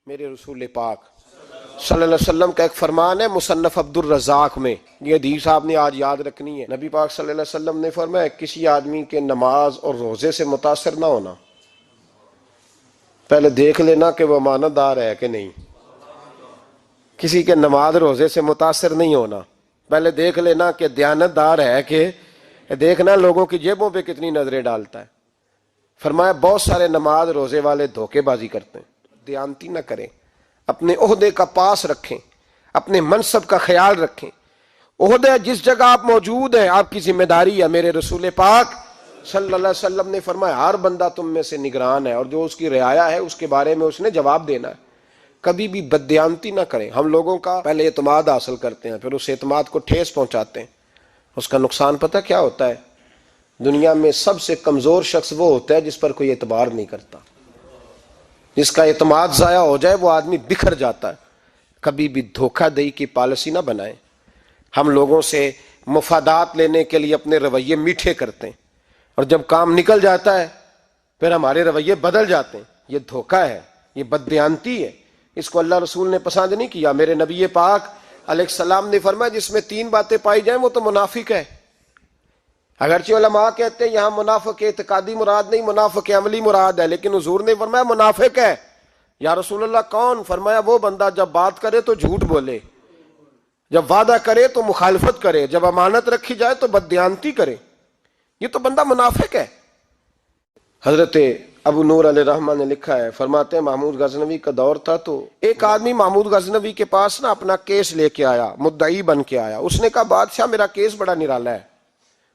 میرے رسول پاک صلی اللہ علیہ وسلم کا ایک فرمان ہے مصنف عبد الرزاق میں، یہ حدیث آپ نے آج یاد رکھنی ہے۔ نبی پاک صلی اللہ علیہ وسلم نے فرمایا کسی آدمی کے نماز اور روزے سے متاثر نہ ہونا، پہلے دیکھ لینا کہ وہ امانت دار ہے کہ نہیں۔ کسی کے نماز روزے سے متاثر نہیں ہونا، پہلے دیکھ لینا کہ دیانت دار ہے کہ دیکھنا لوگوں کی جیبوں پہ کتنی نظریں ڈالتا ہے۔ فرمایا بہت سارے نماز روزے والے دھوکے بازی کرتے ہیں، دیانتی نہ کریں، اپنے عہدے کا پاس رکھیں، اپنے منصب کا خیال رکھیں۔ عہدے جس جگہ آپ موجود ہیں آپ کی ذمہ داری ہے۔ میرے رسول پاک صلی اللہ علیہ وسلم نے فرمایا ہر بندہ تم میں سے نگران ہے، اور جو اس کی رعایا ہے اس کے بارے میں اس نے جواب دینا ہے۔ کبھی بھی بددیانتی نہ کریں۔ ہم لوگوں کا پہلے اعتماد حاصل کرتے ہیں، پھر اس اعتماد کو ٹھیس پہنچاتے ہیں۔ اس کا نقصان پتہ کیا ہوتا ہے؟ دنیا میں سب سے کمزور شخص وہ ہوتا ہے جس پر کوئی اعتبار نہیں کرتا۔ جس کا اعتماد ضائع ہو جائے وہ آدمی بکھر جاتا ہے۔ کبھی بھی دھوکہ دہی کی پالیسی نہ بنائیں۔ ہم لوگوں سے مفادات لینے کے لیے اپنے رویے میٹھے کرتے ہیں، اور جب کام نکل جاتا ہے پھر ہمارے رویے بدل جاتے ہیں۔ یہ دھوکہ ہے، یہ بددیانتی ہے، اس کو اللہ رسول نے پسند نہیں کیا۔ میرے نبی پاک علیہ السلام نے فرمایا جس میں 3 باتیں پائی جائیں وہ تو منافق ہے۔ اگرچہ علماء کہتے ہیں یہاں منافق اعتقادی مراد نہیں، منافق عملی مراد ہے، لیکن حضور نے فرمایا منافق ہے۔ یا رسول اللہ کون؟ فرمایا وہ بندہ جب بات کرے تو جھوٹ بولے، جب وعدہ کرے تو مخالفت کرے، جب امانت رکھی جائے تو بددیانتی کرے، یہ تو بندہ منافق ہے۔ حضرت ابو نور علیہ رحمہ نے لکھا ہے، فرماتے ہیں محمود غزنوی کا دور تھا تو ایک آدمی محمود غزنوی کے پاس نا اپنا کیس لے کے آیا، مدعی بن کے آیا۔ اس نے کہا بادشاہ میرا کیس بڑا نرالا ہے۔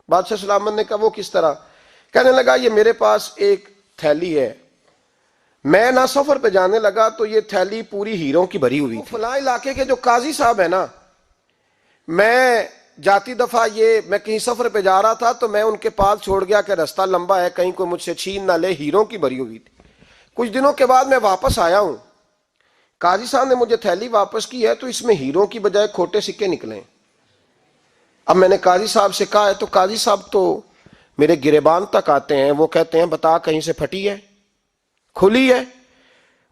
بادشاہ سلامت نے کہا وہ کس طرح؟ کہنے لگا یہ میرے پاس ایک تھیلی ہے، میں نہ سفر پہ جانے لگا تو یہ تھیلی پوری ہیروں کی بھری ہوئی تھی۔ فلاں علاقے کے جو قاضی صاحب ہیں نا، میں جاتی دفعہ میں کہیں سفر پہ جا رہا تھا تو میں ان کے پاس چھوڑ گیا کہ رستہ لمبا ہے، کہیں کوئی مجھ سے چھین نہ لے، ہیروں کی بھری ہوئی تھی۔ کچھ دنوں کے بعد میں واپس آیا ہوں، قاضی صاحب نے مجھے تھیلی واپس کی ہے تو اس میں ہیروں کی بجائے کھوٹے سکے نکلے۔ اب میں نے قاضی صاحب سے کہا ہے تو قاضی صاحب تو میرے گریبان تک آتے ہیں، وہ کہتے ہیں بتا کہیں سے پھٹی ہے، کھلی ہے؟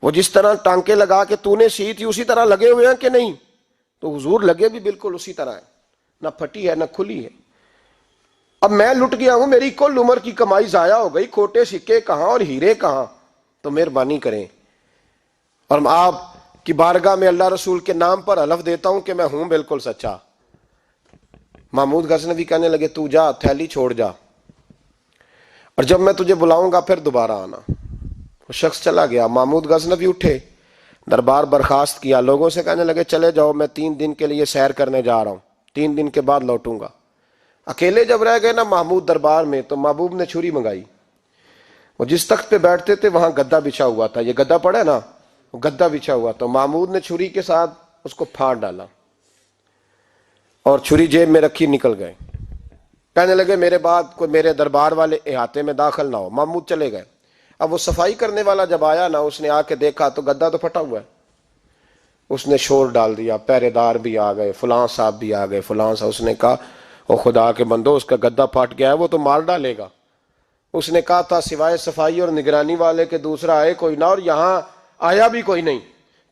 وہ جس طرح ٹانکے لگا کے تو نے سی تھی اسی طرح لگے ہوئے ہیں کہ نہیں؟ تو حضور لگے بھی بالکل اسی طرح ہے، نہ پھٹی ہے نہ کھلی ہے۔ اب میں لٹ گیا ہوں، میری کل عمر کی کمائی ضائع ہو گئی، کھوٹے سکے کہاں اور ہیرے کہاں؟ تو مہربانی کریں، اور آپ کی بارگاہ میں اللہ رسول کے نام پر حلف دیتا ہوں کہ میں ہوں بالکل سچا۔ محمود غزنوی کہنے لگے تو جا، تھیلی چھوڑ جا، اور جب میں تجھے بلاؤں گا پھر دوبارہ آنا۔ وہ شخص چلا گیا۔ محمود غزنوی اٹھے، دربار برخاست کیا، لوگوں سے کہنے لگے چلے جاؤ میں 3 دن کے لیے سیر کرنے جا رہا ہوں، 3 دن کے بعد لوٹوں گا۔ اکیلے جب رہ گئے نا محمود دربار میں تو محبوب نے چھری منگائی۔ وہ جس تخت پہ بیٹھتے تھے وہاں گدا بچھا ہوا تھا، یہ گدا پڑا ہے نا، وہ گدا بچھا ہوا تھا۔ محمود نے چھری کے ساتھ اس کو پھاڑ ڈالا اور چھری جیب میں رکھی نکل گئے۔ کہنے لگے میرے بعد کوئی میرے دربار والے احاطے میں داخل نہ ہو۔ محمود چلے گئے۔ اب وہ صفائی کرنے والا جب آیا نا، اس نے آ کے دیکھا تو گدا تو پھٹا ہوا ہے۔ اس نے شور ڈال دیا، پہرے دار بھی آ گئے، فلاں صاحب بھی آ گئے، فلاں صاحب۔ اس نے کہا او خدا کے بندو، اس کا گدا پھٹ گیا ہے، وہ تو مار ڈالے گا۔ اس نے کہا تھا سوائے صفائی اور نگرانی والے کے دوسرا آئے کوئی نہ، اور یہاں آیا بھی کوئی نہیں،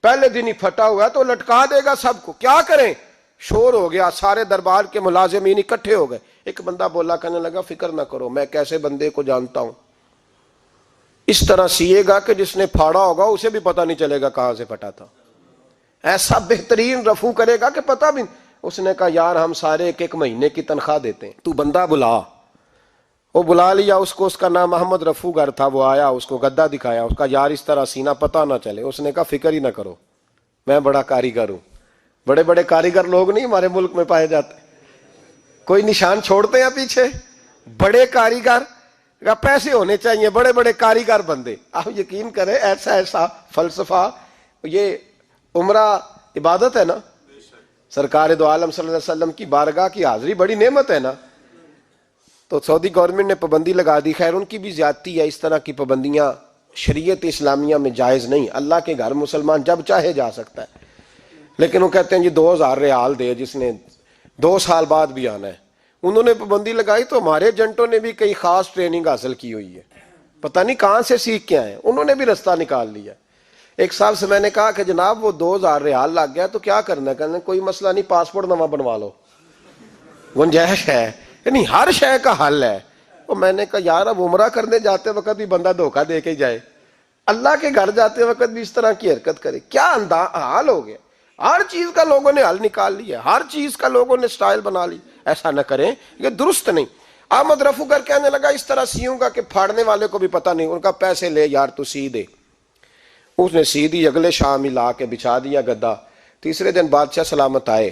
پہلے دن ہی پھٹا ہوا ہے تو لٹکا دے گا سب کو، کیا کریں؟ شور ہو گیا، سارے دربار کے ملازمین اکٹھے ہو گئے۔ ایک بندہ بولا، کہنے لگا فکر نہ کرو، میں کیسے بندے کو جانتا ہوں، اس طرح سیے گا کہ جس نے پھاڑا ہوگا اسے بھی پتہ نہیں چلے گا کہاں سے پھٹا تھا، ایسا بہترین رفو کرے گا کہ پتہ بھی۔ اس نے کہا یار ہم سارے 1 مہینے کی تنخواہ دیتے ہیں، تو بندہ بلا۔ وہ بلا لیا اس کو، اس کا نام محمد رفو گر تھا۔ وہ آیا، اس کو گدا دکھایا، اس کا یار اس طرح سینا پتہ نہ چلے۔ اس نے کہا فکر ہی نہ کرو، میں بڑا کاریگر ہوں۔ بڑے بڑے کاریگر لوگ نہیں ہمارے ملک میں پائے جاتے، کوئی نشان چھوڑتے ہیں پیچھے؟ بڑے کاریگر کا پیسے ہونے چاہیے، بڑے بڑے کاریگر بندے۔ آپ یقین کریں ایسا فلسفہ، یہ عمرہ عبادت ہے نا، سرکار دو عالم صلی اللہ علیہ وسلم کی بارگاہ کی حاضری بڑی نعمت ہے نا۔ تو سعودی گورنمنٹ نے پابندی لگا دی، خیر ان کی بھی زیادتی ہے، اس طرح کی پابندیاں شریعت اسلامیہ میں جائز نہیں۔ اللہ کے گھر مسلمان جب چاہے جا سکتا ہے، لیکن وہ کہتے ہیں جی 2000 ریال دے جس نے 2 سال بعد بھی آنا ہے۔ انہوں نے پابندی لگائی تو ہمارے ایجنٹوں نے بھی کئی خاص ٹریننگ حاصل کی ہوئی ہے، پتہ نہیں کہاں سے سیکھ کے آئے، انہوں نے بھی رستہ نکال لیا۔ ایک صاحب سے میں نے کہا کہ جناب وہ 2000 ریال لگ گیا تو کیا کرنا ہے؟ کہنے کوئی مسئلہ نہیں، پاسپورٹ نواں بنوا لو، گنجائش ہے، یعنی ہر شے کا حل ہے۔ وہ میں نے کہا یار اب عمرہ کرنے جاتے وقت بھی بندہ دھوکہ دے کے جائے، اللہ کے گھر جاتے وقت بھی اس طرح کی حرکت کرے، کیا حال ہو گیا؟ ہر چیز کا لوگوں نے حل نکال لیا، ہر چیز کا لوگوں نے سٹائل بنا لی۔ ایسا نہ کریں، یہ درست نہیں۔ احمد رفو گر کہنے لگا اس طرح سیوں گا کہ پھاڑنے والے کو بھی پتہ نہیں۔ ان کا پیسے لے یار تو سی دے۔ اس نے سی دی، اگلے شام ہی لا کے بچھا دیا گدا۔ تیسرے دن بادشاہ سلامت آئے،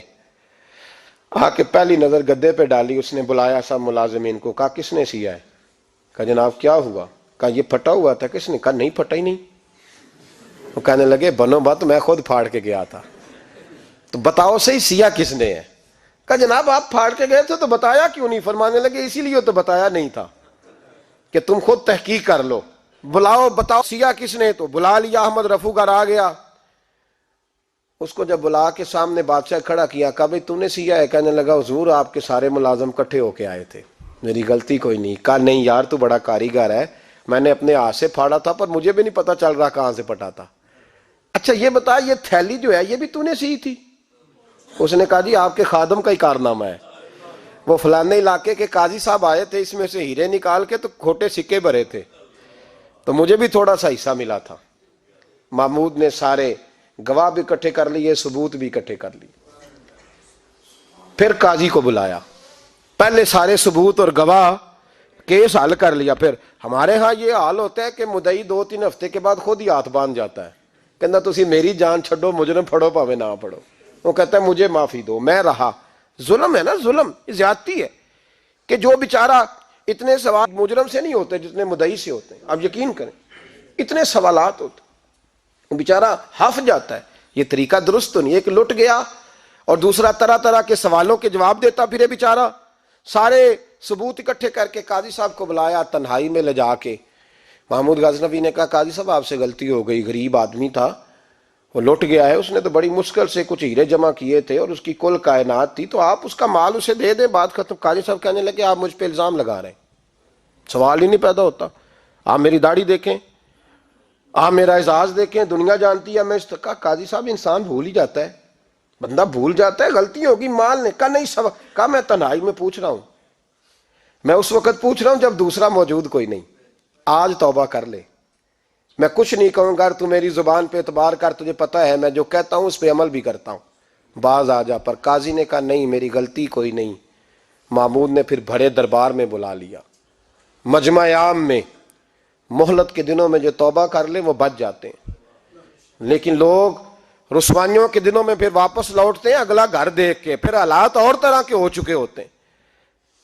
آ کے پہلی نظر گدے پہ ڈالی، اس نے بلایا سب ملازمین کو، کہا کس نے سیا ہے؟ کہا جناب کیا ہوا؟ کہا یہ پھٹا ہوا تھا۔ کس نے؟ کہا نہیں پھٹا ہی نہیں۔ وہ کہنے لگے بنو بات، میں خود پھاڑ کے گیا تھا، تو بتاؤ صحیح سیا کس نے ہے؟ کہا جناب آپ پھاڑ کے گئے تھے تو بتایا کیوں نہیں؟ فرمانے لگے اسی لیے تو بتایا نہیں تھا کہ تم خود تحقیق کر لو، بلاؤ بتاؤ سیا کس نے۔ تو بلا لیا، احمد رفو گر آ گیا۔ اس کو جب بلا کے سامنے بادشاہ کھڑا کیا، کہا بھئی تو نے سیا ہے؟ کہنے لگا حضور آپ کے سارے ملازم کٹھے ہو کے آئے تھے، میری غلطی کوئی نہیں۔ کہا نہیں یار تو بڑا کاریگر ہے، میں نے اپنے ہاتھ سے پھاڑا تھا پر مجھے بھی نہیں پتا چل رہا کہاں سے پھٹا تھا۔ اچھا یہ بتا یہ تھیلی جو ہے یہ بھی تو نے سی تھی؟ اس نے کہا جی آپ کے خادم کا ہی کارنامہ ہے، وہ فلانے علاقے کے قاضی صاحب آئے تھے، اس میں سے ہیرے نکال کے تو کھوٹے سکے بھرے تھے، تو مجھے بھی تھوڑا سا حصہ ملا تھا۔ محمود نے سارے گواہ بھی اکٹھے کر لیے، ثبوت بھی اکٹھے کر لیے۔ پھر قاضی کو بلایا، پہلے سارے ثبوت اور گواہ کیس حل کر لیا۔ پھر ہمارے ہاں یہ حال ہوتا ہے کہ مدعی 2-3 ہفتے کے بعد خود ہی ہاتھ باندھ جاتا ہے، کہنا تسی میری جان چھڈو، مجرم پھڑو پاوے نہ پھڑو۔ وہ کہتا ہے مجھے معافی دو، میں رہا۔ ظلم ہے نا، ظلم زیادتی ہے کہ جو بیچارہ اتنے سوال مجرم سے نہیں ہوتے جتنے مدعی سے ہوتے ہیں۔ اب یقین کریں اتنے سوالات ہوتے، بیچارہ ہف جاتا ہے۔ یہ طریقہ درست تو نہیں، ایک لٹ گیا اور دوسرا طرح طرح کے سوالوں کے جواب دیتا پھرے بیچارہ۔ سارے ثبوت اکٹھے کر کے قاضی صاحب کو بلایا، تنہائی میں لے جا کے محمود غزنوی نے کہا قاضی صاحب آپ سے غلطی ہو گئی، غریب آدمی تھا، وہ لٹ گیا ہے، اس نے تو بڑی مشکل سے کچھ ہیرے جمع کیے تھے اور اس کی کل کائنات تھی، تو آپ اس کا مال اسے دے دیں، بات ختم۔ قاضی صاحب کہنے لگے آپ مجھ پہ الزام لگا رہے ہیں، سوال ہی نہیں پیدا ہوتا۔ آپ میری داڑھی دیکھیں، آپ میرا اعزاز دیکھیں، دنیا جانتی ہے میں اس کا۔ قاضی صاحب انسان بھول ہی جاتا ہے، بندہ بھول جاتا ہے، غلطی ہوگی، مال نے کہا نہیں سب۔ کہا میں تنہائی میں پوچھ رہا ہوں، میں اس وقت پوچھ رہا ہوں جب دوسرا موجود کوئی نہیں، آج توبہ کر لے، میں کچھ نہیں کہوں گا، تو میری زبان پہ اعتبار کر، تجھے پتہ ہے میں جو کہتا ہوں اس پہ عمل بھی کرتا ہوں، باز آ جا۔ پر قاضی نے کہا نہیں میری غلطی کوئی نہیں۔ محمود نے پھر بڑے دربار میں بلا لیا، مجمع عام میں۔ مہلت کے دنوں میں جو توبہ کر لے وہ بچ جاتے ہیں، لیکن لوگ رسوائیوں کے دنوں میں پھر واپس لوٹتے ہیں اگلا گھر دیکھ کے، پھر حالات اور طرح کے ہو چکے ہوتے ہیں۔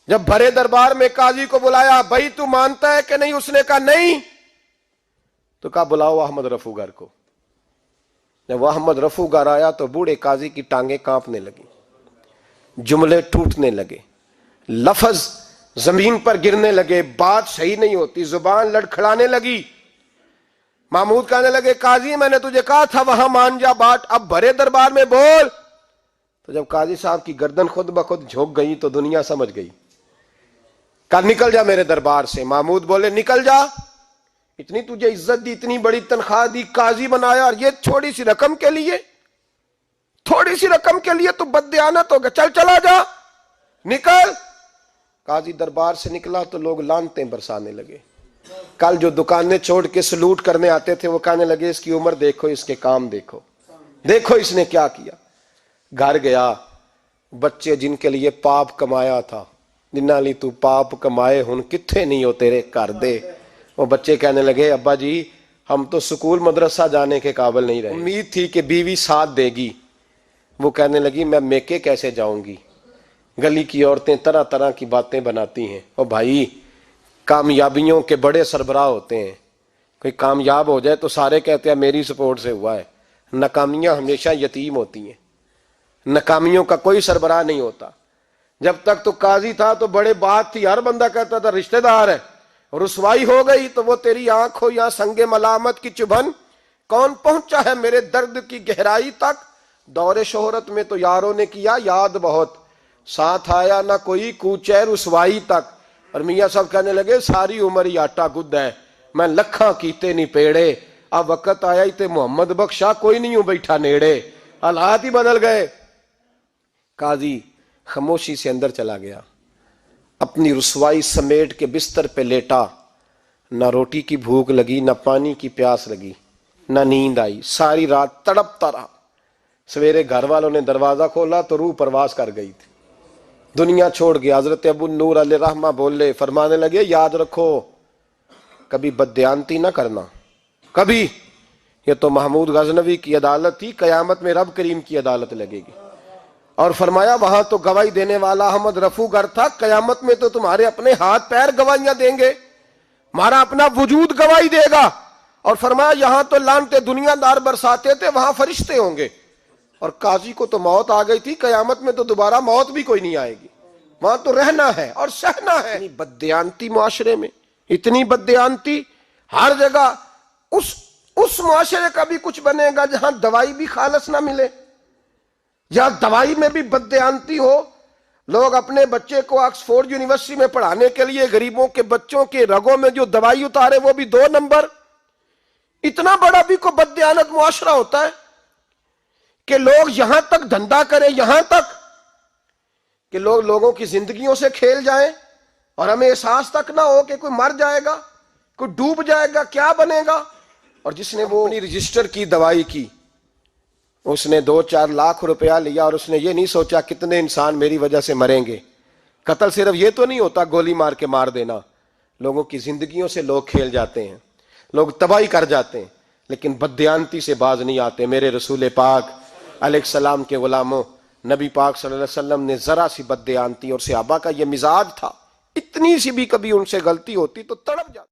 جب بڑے دربار میں قاضی کو بلایا، بھائی تو مانتا ہے کہ نہیں؟ اس نے کہا نہیں۔ تو کہا بلاؤ احمد رفو گر کو۔ جب وہ احمد رفو گر آیا تو بوڑھے قاضی کی ٹانگیں کانپنے لگی، جملے ٹوٹنے لگے، لفظ زمین پر گرنے لگے، بات صحیح نہیں ہوتی، زبان لڑکھڑانے لگی۔ محمود کہنے لگے قاضی میں نے تجھے کہا تھا وہاں مان جا بات، اب بڑے دربار میں بول۔ تو جب قاضی صاحب کی گردن خود بخود جھک گئی تو دنیا سمجھ گئی، کہا نکل جا میرے دربار سے۔ محمود بولے نکل جا، اتنی تجھے عزت دی، اتنی بڑی تنخواہ دی، قاضی بنایا، اور یہ تھوڑی سی رقم کے لیے، تھوڑی سی رقم کے لیے تو بددیانت ہو گیا، چل چلا جا، نکل۔ قاضی دربار سے نکلا تو لوگ لعنتیں برسانے لگے۔ کل جو دکانیں چھوڑ کے سلوٹ کرنے آتے تھے وہ کہنے لگے اس کی عمر دیکھو، اس کے کام دیکھو، دیکھو اس نے کیا کیا۔ گھر گیا، بچے جن کے لیے پاپ کمایا تھا، جنہاں لی تو پاپ کمائے ہن کتھے نہیں ہو تیرے کر دے۔ وہ بچے کہنے لگے ابا جی ہم تو سکول مدرسہ جانے کے قابل نہیں رہے، امید تھی کہ بیوی ساتھ دے گی۔ وہ کہنے لگی میں میکے کیسے جاؤں گی، گلی کی عورتیں طرح طرح کی باتیں بناتی ہیں۔ اور بھائی کامیابیوں کے بڑے سربراہ ہوتے ہیں، کوئی کامیاب ہو جائے تو سارے کہتے ہیں میری سپورٹ سے ہوا ہے، ناکامیاں ہمیشہ یتیم ہوتی ہیں، ناکامیوں کا کوئی سربراہ نہیں ہوتا۔ جب تک تو قاضی تھا تو بڑے بات تھی، ہر بندہ کہتا تھا رشتہ دار ہے، رسوائی ہو گئی تو وہ تیری آنکھ ہو یا سنگ ملامت کی چبھن، کون پہنچا ہے میرے درد کی گہرائی تک، دور شہرت میں تو یاروں نے کیا یاد بہت، ساتھ آیا نہ کوئی کوچے رسوائی تک۔ اور میاں صاحب کہنے لگے ساری عمر ہی آٹا گد ہے، میں لکھاں کیتے نہیں پیڑے، اب وقت آیا ہی تے محمد بخشا کوئی نہیں ہوں بیٹھا نیڑے، حالات ہی بدل گئے۔ قاضی خاموشی سے اندر چلا گیا، اپنی رسوائی سمیٹ کے بستر پہ لیٹا، نہ روٹی کی بھوک لگی، نہ پانی کی پیاس لگی، نہ نیند آئی، ساری رات تڑپتا رہا۔ سویرے گھر والوں نے دروازہ کھولا تو روح پرواز کر گئی تھی، دنیا چھوڑ گیا۔ حضرت ابو نور علیہ رحمہ بولے، فرمانے لگے یاد رکھو کبھی بددیانتی نہ کرنا، کبھی۔ یہ تو محمود غزنوی کی عدالت تھی، قیامت میں رب کریم کی عدالت لگے گی۔ اور فرمایا وہاں تو گواہی دینے والا احمد رفو گر تھا، قیامت میں تو تمہارے اپنے ہاتھ پیر گواہیاں دیں گے، ہمارا اپنا وجود گواہی دے گا۔ اور فرمایا یہاں تو لانتے دنیا دار برساتے تھے، وہاں فرشتے ہوں گے۔ اور قاضی کو تو موت آ گئی تھی، قیامت میں تو دوبارہ موت بھی کوئی نہیں آئے گی، وہاں تو رہنا ہے اور سہنا ہے۔ اتنی بددیانتی معاشرے میں، اتنی بددیانتی ہر جگہ۔ اس معاشرے کا بھی کچھ بنے گا جہاں دوائی بھی خالص نہ ملے، یا دوائی میں بھی بددیانتی ہو۔ لوگ اپنے بچے کو آکسفورڈ یونیورسٹی میں پڑھانے کے لیے غریبوں کے بچوں کے رگوں میں جو دوائی اتارے وہ بھی 2 نمبر۔ اتنا بڑا بھی کو بددیانت معاشرہ ہوتا ہے کہ لوگ یہاں تک دھندا کریں، یہاں تک کہ لوگ لوگوں کی زندگیوں سے کھیل جائیں، اور ہمیں احساس تک نہ ہو کہ کوئی مر جائے گا، کوئی ڈوب جائے گا، کیا بنے گا۔ اور جس نے وہ اپنی رجسٹر کی دوائی کی، اس نے 2-4 لاکھ روپیہ لیا، اور اس نے یہ نہیں سوچا کتنے انسان میری وجہ سے مریں گے۔ قتل صرف یہ تو نہیں ہوتا گولی مار کے مار دینا، لوگوں کی زندگیوں سے لوگ کھیل جاتے ہیں، لوگ تباہی کر جاتے ہیں، لیکن بددیانتی سے باز نہیں آتے۔ میرے رسول پاک علیہ السلام کے غلاموں، نبی پاک صلی اللہ علیہ وسلم نے ذرا سی بددیانتی، اور صحابہ کا یہ مزاج تھا، اتنی سی بھی کبھی ان سے غلطی ہوتی تو تڑپ جاتی۔